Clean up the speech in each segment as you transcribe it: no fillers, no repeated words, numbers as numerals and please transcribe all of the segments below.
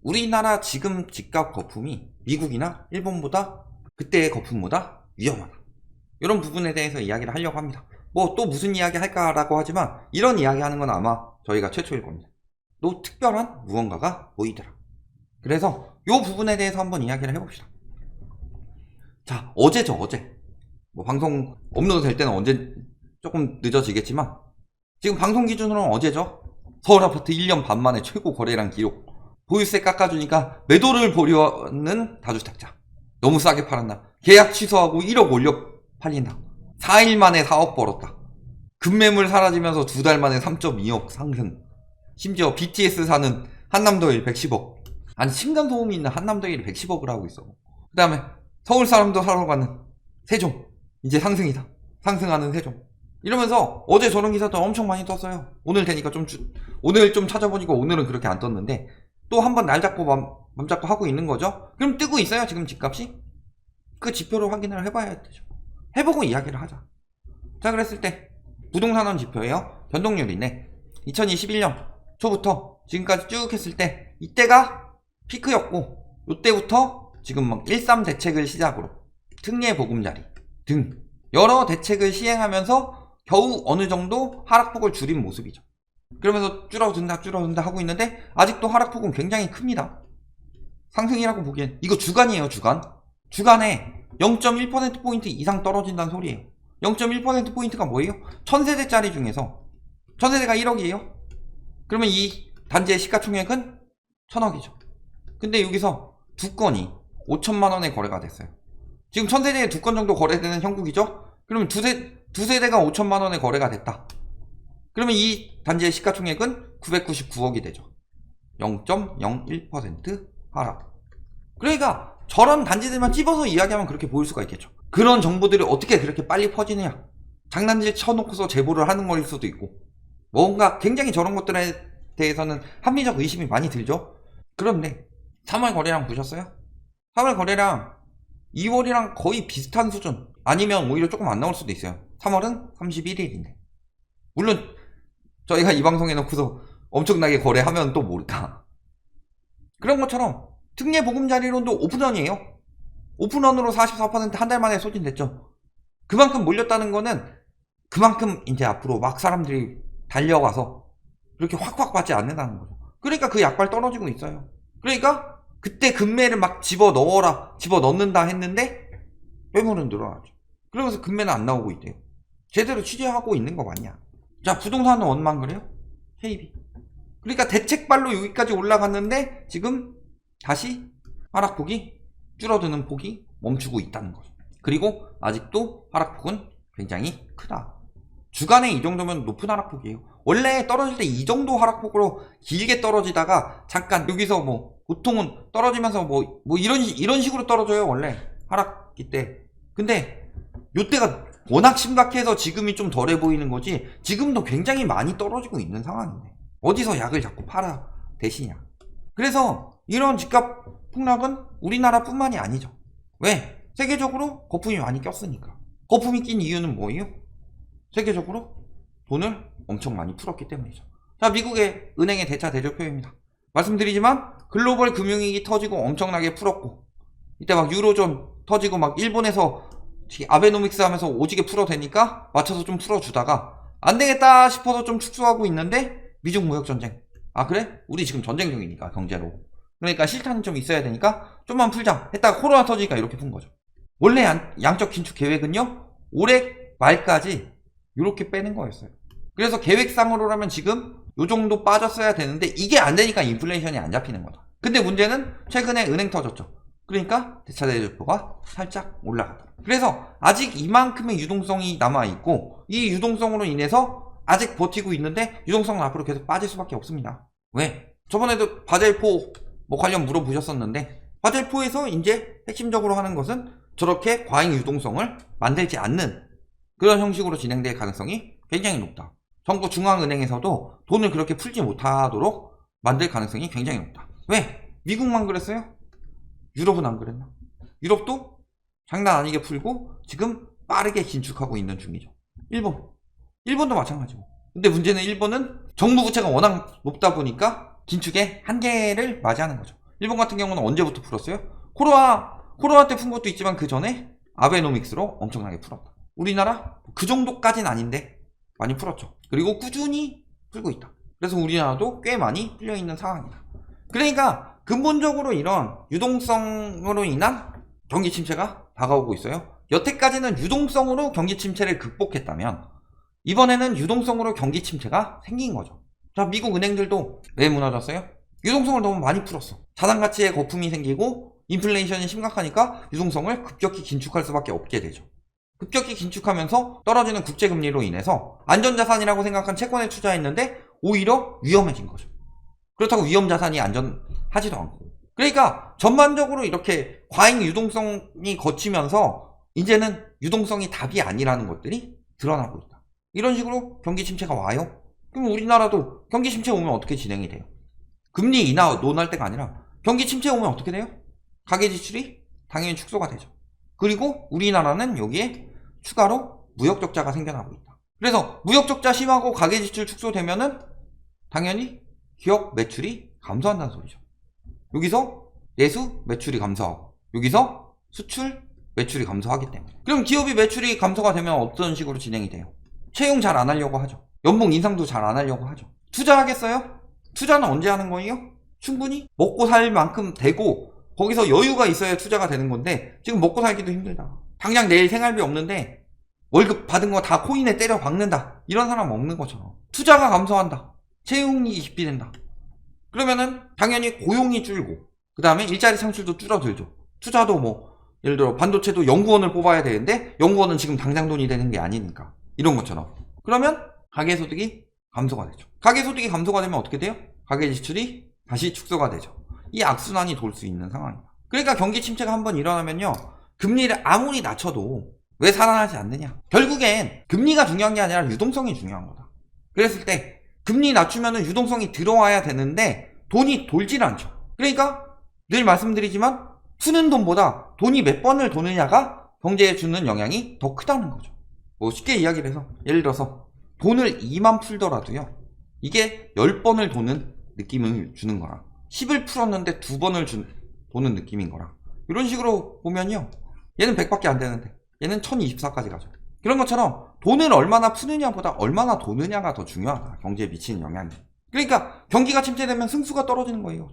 우리나라 지금 집값 거품이 미국이나 일본보다 그때의 거품보다 위험하다. 이런 부분에 대해서 이야기를 하려고 합니다. 뭐 또 무슨 이야기 할까라고 하지만 이런 이야기 하는 건 아마 저희가 최초일 겁니다. 또 특별한 무언가가 보이더라. 그래서 이 부분에 대해서 한번 이야기를 해봅시다. 자, 어제죠, 어제. 뭐 방송 업로드 될 때는 언제 조금 늦어지겠지만 지금 방송 기준으로는 어제죠. 서울 아파트 1년 반 만에 최고 거래량 기록. 보유세 깎아주니까 매도를 보려는 다주택자. 너무 싸게 팔았나. 계약 취소하고 1억 올려 팔린다. 4일 만에 4억 벌었다. 급매물 사라지면서 2달 만에 3.2억 상승. 심지어 BTS 사는 한남더일 110억. 아니 층간소음이 있는 한남더일이 110억을 하고 있어. 그 다음에 서울 사람도 사러 가는 세종. 이제 상승이다. 상승하는 세종. 이러면서 어제 저런 기사도 엄청 많이 떴어요. 오늘 되니까 오늘 좀 찾아보니까 오늘은 그렇게 안 떴는데 또 한번 날 잡고 맘 잡고 하고 있는 거죠. 그럼 뜨고 있어요 지금 집값이? 그 지표를 확인을 해봐야 되죠. 해보고 이야기를 하자. 자, 그랬을 때 부동산원 지표예요. 변동률이네. 2021년 초부터 지금까지 쭉 했을 때 이때가 피크였고 이때부터 지금 막 13 대책을 시작으로 특례 보금자리 등 여러 대책을 시행하면서 겨우 어느 정도 하락폭을 줄인 모습이죠. 그러면서 줄어든다 하고 있는데 아직도 하락폭은 굉장히 큽니다. 상승이라고 보기엔 이거 주간이에요. 주간에 0.1%포인트 이상 떨어진다는 소리예요. 0.1%포인트가 뭐예요? 1000세대짜리 중에서 1000세대가 1억이에요. 그러면 이 단지의 시가총액은 1000억이죠. 근데 여기서 두 건이 5천만원에 거래가 됐어요. 지금 1000세대에 2건 정도 거래되는 형국이죠. 그러면 두 세대가 5천만원에 거래가 됐다. 그러면 이 단지의 시가총액은 999억이 되죠. 0.01% 하락. 그러니까 저런 단지들만 찝어서 이야기하면 그렇게 보일 수가 있겠죠. 그런 정보들이 어떻게 그렇게 빨리 퍼지느냐. 장난질 쳐놓고서 제보를 하는 거일 수도 있고 뭔가 굉장히 저런 것들에 대해서는 합리적 의심이 많이 들죠. 그런데 3월 거래량 보셨어요? 3월 거래량 2월이랑 거의 비슷한 수준 아니면 오히려 조금 안 나올 수도 있어요. 3월은 31일인데 물론 저희가 이 방송 해놓고서 엄청나게 거래하면 또 모를까. 그런 것처럼 특례 보금자리론도 오픈런이에요. 오픈런으로 44% 한 달 만에 소진됐죠. 그만큼 몰렸다는 거는 그만큼 이제 앞으로 막 사람들이 달려가서 그렇게 확확 받지 않는다는 거죠. 그러니까 그 약발 떨어지고 있어요. 그러니까 그때 금매를 막 집어넣는다 했는데 매물은 늘어나죠. 그러면서 금매는 안 나오고 있대요. 제대로 취재하고 있는 거 맞냐. 자, 부동산은 원만 그래요? KB. 그러니까 대책발로 여기까지 올라갔는데 지금 다시 하락폭이 줄어드는 폭이 멈추고 있다는 거죠. 그리고 아직도 하락폭은 굉장히 크다. 주간에 이 정도면 높은 하락폭이에요. 원래 떨어질 때 이 정도 하락폭으로 길게 떨어지다가 잠깐 여기서 뭐 보통은 떨어지면서 뭐 이런 식으로 떨어져요. 원래 하락기 때. 근데 요때가 워낙 심각해서 지금이 좀 덜해 보이는 거지 지금도 굉장히 많이 떨어지고 있는 상황인데 어디서 약을 자꾸 팔아 대시냐. 그래서 이런 집값 폭락은 우리나라 뿐만이 아니죠. 왜? 세계적으로 거품이 많이 꼈으니까. 거품이 낀 이유는 뭐예요? 세계적으로 돈을 엄청 많이 풀었기 때문이죠. 자, 미국의 은행의 대차 대조표입니다. 말씀드리지만 글로벌 금융위기 터지고 엄청나게 풀었고 이때 막 유로존 터지고 막 일본에서 아베노믹스 하면서 오지게 풀어대니까 맞춰서 좀 풀어주다가 안되겠다 싶어서 좀 축소하고 있는데 미중 무역전쟁. 아 그래? 우리 지금 전쟁 중이니까 경제로. 그러니까 실탄이 좀 있어야 되니까 좀만 풀자 했다가 코로나 터지니까 이렇게 푼 거죠. 원래 양적 긴축 계획은요 올해 말까지 이렇게 빼는 거였어요. 그래서 계획상으로라면 지금 요 정도 빠졌어야 되는데 이게 안 되니까 인플레이션이 안 잡히는 거죠. 근데 문제는 최근에 은행 터졌죠. 그러니까 대차대조표가 살짝 올라가더라. 그래서 아직 이만큼의 유동성이 남아있고 이 유동성으로 인해서 아직 버티고 있는데 유동성은 앞으로 계속 빠질 수밖에 없습니다. 왜? 저번에도 바젤4 뭐 관련 물어보셨었는데 바젤4에서 이제 핵심적으로 하는 것은 저렇게 과잉 유동성을 만들지 않는 그런 형식으로 진행될 가능성이 굉장히 높다. 정부 중앙은행에서도 돈을 그렇게 풀지 못하도록 만들 가능성이 굉장히 높다. 왜? 미국만 그랬어요? 유럽은 안 그랬나? 유럽도 장난 아니게 풀고 지금 빠르게 긴축하고 있는 중이죠. 일본도 마찬가지고. 근데 문제는 일본은 정부 부채가 워낙 높다 보니까 긴축의 한계를 맞이하는 거죠. 일본 같은 경우는 언제부터 풀었어요? 코로나 때 푼 것도 있지만 그 전에 아베노믹스로 엄청나게 풀었다. 우리나라 그 정도까지는 아닌데 많이 풀었죠. 그리고 꾸준히 풀고 있다. 그래서 우리나라도 꽤 많이 풀려 있는 상황이다. 그러니까 근본적으로 이런 유동성으로 인한 경기 침체가 다가오고 있어요. 여태까지는 유동성으로 경기 침체를 극복했다면 이번에는 유동성으로 경기 침체가 생긴 거죠. 자, 미국 은행들도 왜 무너졌어요? 유동성을 너무 많이 풀었어. 자산 가치에 거품이 생기고 인플레이션이 심각하니까 유동성을 급격히 긴축할 수밖에 없게 되죠. 급격히 긴축하면서 떨어지는 국제금리로 인해서 안전자산이라고 생각한 채권에 투자했는데 오히려 위험해진 거죠. 그렇다고 위험자산이 안전하지도 않고. 그러니까 전반적으로 이렇게 과잉 유동성이 거치면서 이제는 유동성이 답이 아니라는 것들이 드러나고 있다. 이런 식으로 경기 침체가 와요? 그럼 우리나라도 경기 침체 오면 어떻게 진행이 돼요? 금리 인하 논할 때가 아니라 경기 침체 오면 어떻게 돼요? 가계 지출이 당연히 축소가 되죠. 그리고 우리나라는 여기에 추가로 무역 적자가 생겨나고 있다. 그래서 무역 적자 심하고 가계 지출 축소되면은 당연히 기업 매출이 감소한다는 소리죠. 여기서 내수 매출이 감소하고 여기서 수출 매출이 감소하기 때문에. 그럼 기업이 매출이 감소가 되면 어떤 식으로 진행이 돼요? 채용 잘 안 하려고 하죠. 연봉 인상도 잘 안 하려고 하죠. 투자하겠어요? 투자는 언제 하는 거예요? 충분히 먹고 살 만큼 되고 거기서 여유가 있어야 투자가 되는 건데 지금 먹고 살기도 힘들다. 당장 내일 생활비 없는데 월급 받은 거 다 코인에 때려 박는다. 이런 사람 없는 것처럼. 투자가 감소한다. 채용이 기피된다. 그러면은 당연히 고용이 줄고 그 다음에 일자리 창출도 줄어들죠. 투자도 뭐 예를 들어 반도체도 연구원을 뽑아야 되는데 연구원은 지금 당장 돈이 되는 게 아니니까 이런 것처럼. 그러면 가계소득이 감소가 되죠. 가계소득이 감소가 되면 어떻게 돼요? 가계지출이 다시 축소가 되죠. 이 악순환이 돌 수 있는 상황입니다. 그러니까 경기 침체가 한번 일어나면요, 금리를 아무리 낮춰도 왜 살아나지 않느냐? 결국엔 금리가 중요한 게 아니라 유동성이 중요한 거다. 그랬을 때 금리 낮추면 유동성이 들어와야 되는데 돈이 돌질 않죠. 그러니까 늘 말씀드리지만 푸는 돈보다 돈이 몇 번을 도느냐가 경제에 주는 영향이 더 크다는 거죠. 뭐 쉽게 이야기를 해서 예를 들어서 돈을 2만 풀더라도요, 이게 10번을 도는 느낌을 주는 거랑 10을 풀었는데 2번을 도는 느낌인 거랑 이런 식으로 보면요, 얘는 100밖에 안 되는데 얘는 1024까지 가죠. 그런 것처럼 돈을 얼마나 푸느냐보다 얼마나 도느냐가 더 중요하다. 경제에 미치는 영향이. 그러니까 경기가 침체되면 승수가 떨어지는 거예요.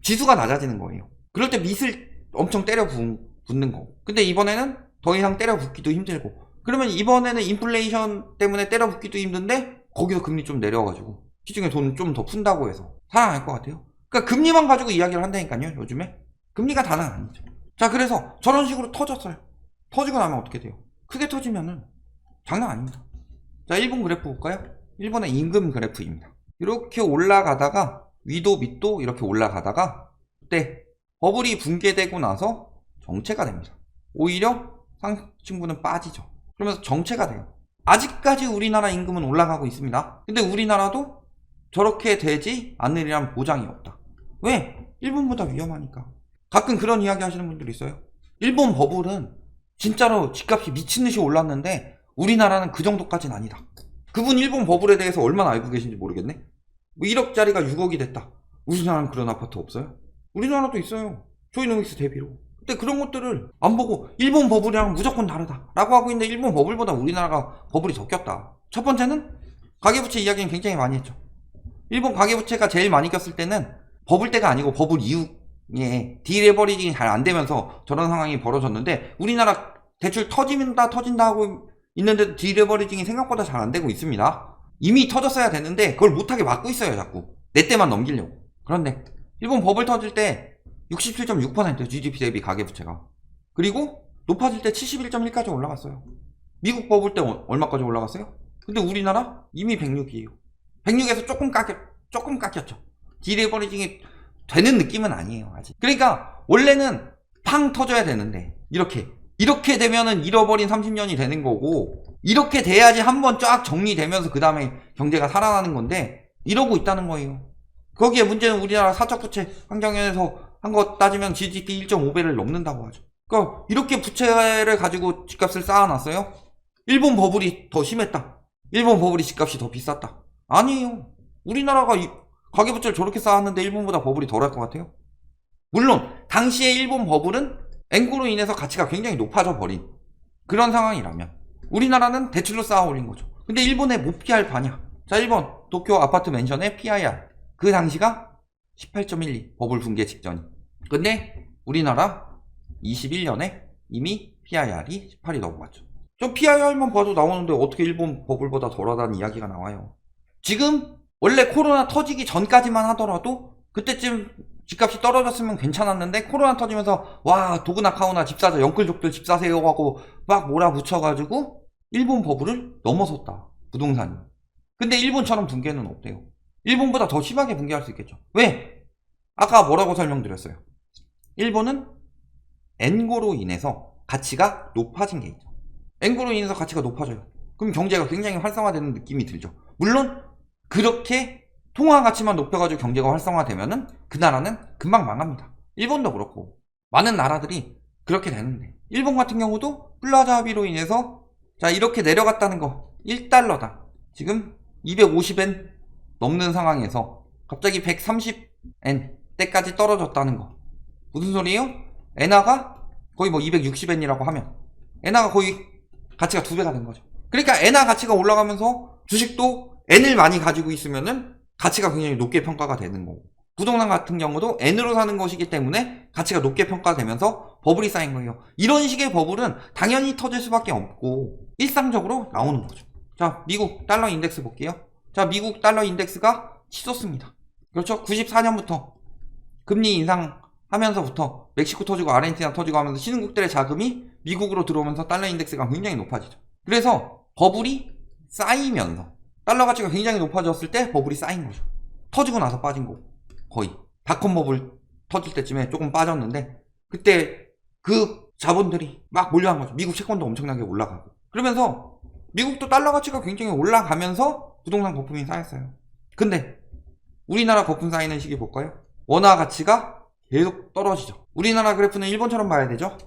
지수가 낮아지는 거예요. 그럴 때 밑을 엄청 때려 붓는 거고. 근데 이번에는 더 이상 때려 붓기도 힘들고, 그러면 이번에는 인플레이션 때문에 때려 붓기도 힘든데 거기서 금리 좀 내려가지고 시중에 돈 좀 더 푼다고 해서 살아날 것 같아요. 그러니까 금리만 가지고 이야기를 한다니까요. 요즘에 금리가 다는 아니죠. 자, 그래서 저런 식으로 터졌어요. 터지고 나면 어떻게 돼요? 크게 터지면은 장난 아닙니다. 자, 일본 그래프 볼까요? 일본의 임금 그래프입니다. 이렇게 올라가다가 위도 밑도 이렇게 올라가다가 그때 버블이 붕괴되고 나서 정체가 됩니다. 오히려 상층부는 빠지죠. 그러면서 정체가 돼요. 아직까지 우리나라 임금은 올라가고 있습니다. 근데 우리나라도 저렇게 되지 않으리란 보장이 없다. 왜? 일본보다 위험하니까. 가끔 그런 이야기 하시는 분들이 있어요. 일본 버블은 진짜로 집값이 미친듯이 올랐는데 우리나라는 그 정도까지는 아니다. 그분 일본 버블에 대해서 얼마나 알고 계신지 모르겠네. 뭐 1억짜리가 6억이 됐다. 우리나라는 그런 아파트 없어요? 우리나라도 있어요. 조이노믹스 대비로. 근데 그런 것들을 안 보고 일본 버블이랑 무조건 다르다 라고 하고 있는데 일본 버블보다 우리나라가 버블이 더 꼈다. 첫 번째는 가계부채 이야기는 굉장히 많이 했죠. 일본 가계부채가 제일 많이 꼈을 때는 버블 때가 아니고 버블 이후에 디레버리징이 잘 안 되면서 저런 상황이 벌어졌는데 우리나라 대출 터진다 하고 있는데도 디레버리징이 생각보다 잘 안 되고 있습니다. 이미 터졌어야 되는데 그걸 못하게 막고 있어요. 자꾸 내 때만 넘기려고. 그런데 일본 버블 터질 때 67.6% GDP 대비 가계부채가, 그리고 높아질 때 71.1까지 올라갔어요. 미국 버블 때 얼마까지 올라갔어요? 근데 우리나라 이미 106이에요. 106에서 조금 깎였죠. 디레버리징이 되는 느낌은 아니에요, 아직. 그러니까 원래는 팡 터져야 되는데 이렇게 되면은 잃어버린 30년이 되는 거고, 이렇게 돼야지 한번 쫙 정리되면서 그 다음에 경제가 살아나는 건데 이러고 있다는 거예요. 거기에 문제는 우리나라 사적부채 환경에서 한 거 따지면 GDP 1.5배를 넘는다고 하죠. 그러니까 이렇게 부채를 가지고 집값을 쌓아놨어요. 일본 버블이 더 심했다. 일본 버블이 집값이 더 비쌌다. 아니에요. 우리나라가 가계부채를 저렇게 쌓았는데 일본보다 버블이 덜할 것 같아요? 물론 당시에 일본 버블은 엔고로 인해서 가치가 굉장히 높아져 버린 그런 상황이라면 우리나라는 대출로 쌓아 올린 거죠. 근데 일본에 못 피할 바냐? 자, 일본 도쿄 아파트 맨션의 PIR 그 당시가 18.12 버블 붕괴 직전이. 근데 우리나라 21년에 이미 PIR이 18이 넘어갔죠. 저 PIR만 봐도 나오는데 어떻게 일본 버블보다 덜하다는 이야기가 나와요. 지금 원래 코로나 터지기 전까지만 하더라도 그때쯤 집값이 떨어졌으면 괜찮았는데 코로나 터지면서 와 도구나 카우나 집 사자 영끌족들 집 사세요 하고 막 몰아붙여가지고 일본 버블을 넘어섰다 부동산이. 근데 일본처럼 붕괴는 없대요. 일본보다 더 심하게 붕괴할 수 있겠죠. 왜? 아까 뭐라고 설명드렸어요. 일본은 엔고로 인해서 가치가 높아진 게 있죠. 엔고로 인해서 가치가 높아져요. 그럼 경제가 굉장히 활성화되는 느낌이 들죠. 물론 그렇게 통화 가치만 높여가지고 경제가 활성화되면은 그 나라는 금방 망합니다. 일본도 그렇고 많은 나라들이 그렇게 되는데 일본 같은 경우도 플라자 합의로 인해서 자 이렇게 내려갔다는 거 1달러다 지금 250엔 넘는 상황에서 갑자기 130엔 때까지 떨어졌다는 거 무슨 소리예요? 엔화가 거의 뭐 260엔이라고 하면 엔화가 거의 가치가 2배가 된 거죠. 그러니까 엔화 가치가 올라가면서 주식도 N을 많이 가지고 있으면은 가치가 굉장히 높게 평가가 되는 거고 부동산 같은 경우도 N으로 사는 것이기 때문에 가치가 높게 평가되면서 버블이 쌓인 거예요. 이런 식의 버블은 당연히 터질 수밖에 없고 일상적으로 나오는 거죠. 자, 미국 달러 인덱스 볼게요. 자, 미국 달러 인덱스가 치솟습니다. 그렇죠? 94년부터 금리 인상하면서부터 멕시코 터지고 아르헨티나 터지고 하면서 신흥국들의 자금이 미국으로 들어오면서 달러 인덱스가 굉장히 높아지죠. 그래서 버블이 쌓이면서 달러 가치가 굉장히 높아졌을 때 버블이 쌓인 거죠. 터지고 나서 빠진 거고 거의 닷컴 버블 터질 때쯤에 조금 빠졌는데 그때 그 자본들이 막 몰려간 거죠. 미국 채권도 엄청나게 올라가고 그러면서 미국도 달러 가치가 굉장히 올라가면서 부동산 거품이 쌓였어요. 근데 우리나라 거품 쌓이는 시기 볼까요? 원화 가치가 계속 떨어지죠. 우리나라 그래프는 일본처럼 봐야 되죠.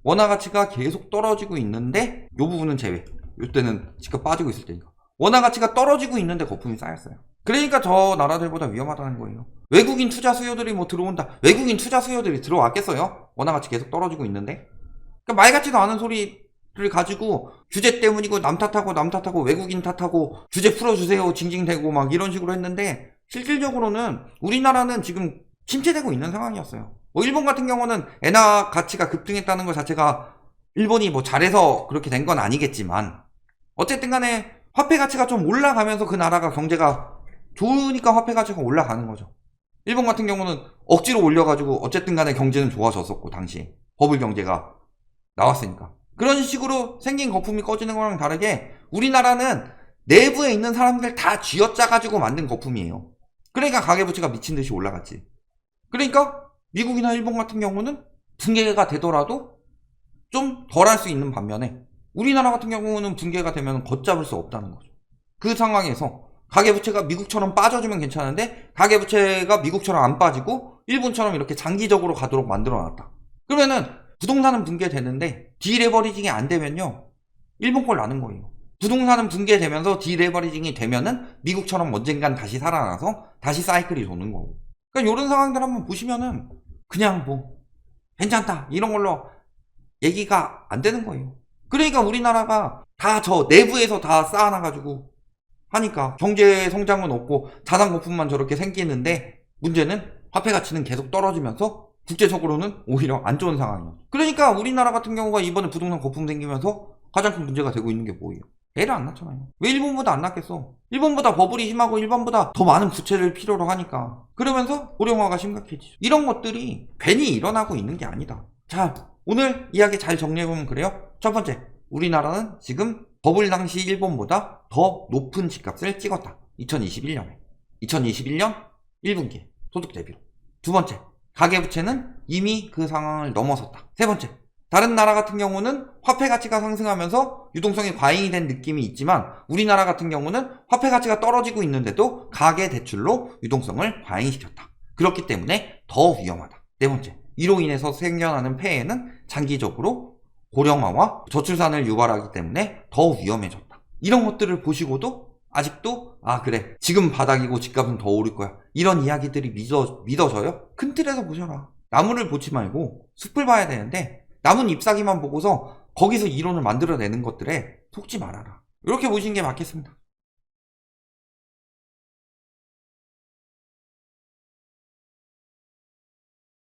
원화 가치가 계속 떨어지고 있는데 이 부분은 제외. 이때는 집값 빠지고 있을 때니까. 원화 가치가 떨어지고 있는데 거품이 쌓였어요. 그러니까 저 나라들보다 위험하다는 거예요. 외국인 투자 수요들이 뭐 들어온다. 외국인 투자 수요들이 들어왔겠어요? 원화 가치 계속 떨어지고 있는데. 그러니까 말 같지도 않은 소리를 가지고 규제 때문이고 남 탓하고 외국인 탓하고 규제 풀어주세요 징징대고 막 이런 식으로 했는데 실질적으로는 우리나라는 지금 침체되고 있는 상황이었어요. 뭐 일본 같은 경우는 엔화 가치가 급등했다는 것 자체가 일본이 뭐 잘해서 그렇게 된 건 아니겠지만 어쨌든 간에 화폐 가치가 좀 올라가면서 그 나라가 경제가 좋으니까 화폐 가치가 올라가는 거죠. 일본 같은 경우는 억지로 올려가지고 어쨌든 간에 경제는 좋아졌었고 당시에 버블 경제가 나왔으니까 그런 식으로 생긴 거품이 꺼지는 거랑 다르게 우리나라는 내부에 있는 사람들 다 쥐어짜가지고 만든 거품이에요. 그러니까 가계부채가 미친듯이 올라갔지. 그러니까 미국이나 일본 같은 경우는 붕괴가 되더라도 좀 덜 할 수 있는 반면에 우리나라 같은 경우는 붕괴가 되면 걷잡을 수 없다는 거죠. 그 상황에서 가계부채가 미국처럼 빠져주면 괜찮은데 가계부채가 미국처럼 안 빠지고 일본처럼 이렇게 장기적으로 가도록 만들어놨다. 그러면은 부동산은 붕괴되는데 디레버리징이 안 되면요 일본 걸 나는 거예요. 부동산은 붕괴되면서 디레버리징이 되면은 미국처럼 언젠간 다시 살아나서 다시 사이클이 도는 거고. 그러니까 이런 상황들 한번 보시면은 그냥 뭐 괜찮다 이런 걸로 얘기가 안 되는 거예요. 그러니까 우리나라가 다 저 내부에서 다 쌓아놔가지고 하니까 경제 성장은 없고 자산 거품만 저렇게 생기는데 문제는 화폐 가치는 계속 떨어지면서 국제적으로는 오히려 안 좋은 상황이에요. 그러니까 우리나라 같은 경우가 이번에 부동산 거품 생기면서 가장 큰 문제가 되고 있는 게 뭐예요? 애를 안 낳잖아요. 왜 일본보다 안 낳겠어? 일본보다 버블이 심하고 일본보다 더 많은 부채를 필요로 하니까. 그러면서 고령화가 심각해지죠. 이런 것들이 괜히 일어나고 있는 게 아니다. 자, 오늘 이야기 잘 정리해보면 그래요. 첫 번째, 우리나라는 지금 버블 당시 일본보다 더 높은 집값을 찍었다. 2021년에. 2021년 1분기 소득 대비로. 두 번째, 가계부채는 이미 그 상황을 넘어섰다. 세 번째, 다른 나라 같은 경우는 화폐 가치가 상승하면서 유동성이 과잉이 된 느낌이 있지만 우리나라 같은 경우는 화폐 가치가 떨어지고 있는데도 가계 대출로 유동성을 과잉시켰다. 그렇기 때문에 더 위험하다. 네 번째, 이로 인해서 생겨나는 폐해는 장기적으로 고령화와 저출산을 유발하기 때문에 더 위험해졌다. 이런 것들을 보시고도 아직도 아 그래 지금 바닥이고 집값은 더 오를 거야 이런 이야기들이 믿어져요? 큰 틀에서 보셔라. 나무를 보지 말고 숲을 봐야 되는데 나무는 잎사귀만 보고서 거기서 이론을 만들어내는 것들에 속지 말아라. 이렇게 보시는 게 맞겠습니다.